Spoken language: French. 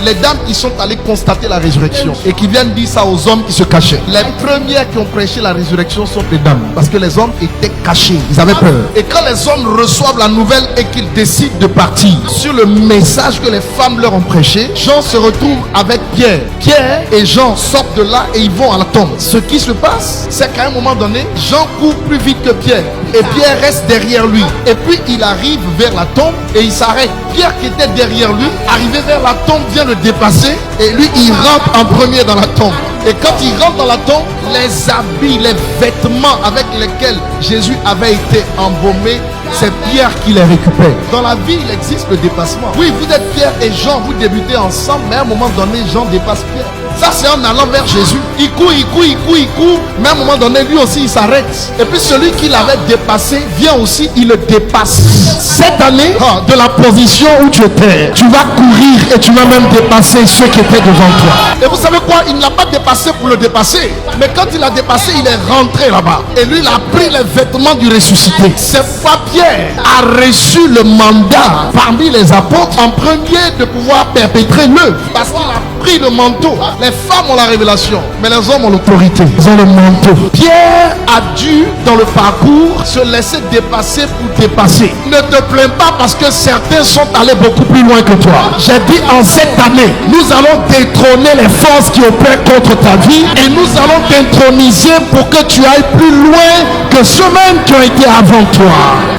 les dames qui sont allées constater la résurrection et qui viennent dire ça aux hommes qui se cachaient. Les premières qui ont prêché la résurrection sont les dames, parce que les hommes étaient cachés, ils avaient peur. Et quand les hommes reçoivent la nouvelle et qu'ils décident de partir sur le message que les femmes leur ont prêché, Jean se retrouve avec Pierre. Pierre et Jean sortent de là et ils vont à la tombe. Ce qui se passe, c'est qu'à un moment donné, Jean court plus vite que Pierre et Pierre reste derrière lui. Et puis il arrive vers la tombe et il s'arrête. Pierre qui était derrière lui, arrivé vers la tombe, vient le dépasser et lui il rentre en premier dans la tombe. Et quand il rentre dans la tombe, les habits, les vêtements avec lesquels Jésus avait été embaumé, c'est Pierre qui les récupère. Dans la vie, il existe le dépassement. Oui, vous êtes Pierre et Jean, vous débutez ensemble, mais à un moment donné, Jean dépasse Pierre. Ça, c'est en allant vers Jésus. Il court, mais à un moment donné, lui aussi, il s'arrête. Et puis celui qui l'avait dépassé vient aussi, il le dépasse. Cette année, de la position où tu étais, tu vas courir et tu vas même dépasser ceux qui étaient devant toi. Et vous savez quoi? Il ne l'a pas dépassé pour le dépasser. Mais quand il a dépassé, il est rentré là-bas. Et lui, il a pris les vêtements du ressuscité. C'est pourquoi Pierre a reçu le mandat parmi les apôtres en premier de pouvoir perpétrer l'œuvre. Parce qu'il a pris le manteau. Les femmes ont la révélation, mais les hommes ont l'autorité. Ils ont le manteau. Pierre a dû, dans le parcours, se laisser dépasser pour dépasser. Ne te plains pas parce que certains sont allés beaucoup plus loin que toi. J'ai dit en cette année, nous allons détrôner les forces qui opèrent contre ta vie et nous allons t'introniser pour que tu ailles plus loin que ceux-mêmes qui ont été avant toi.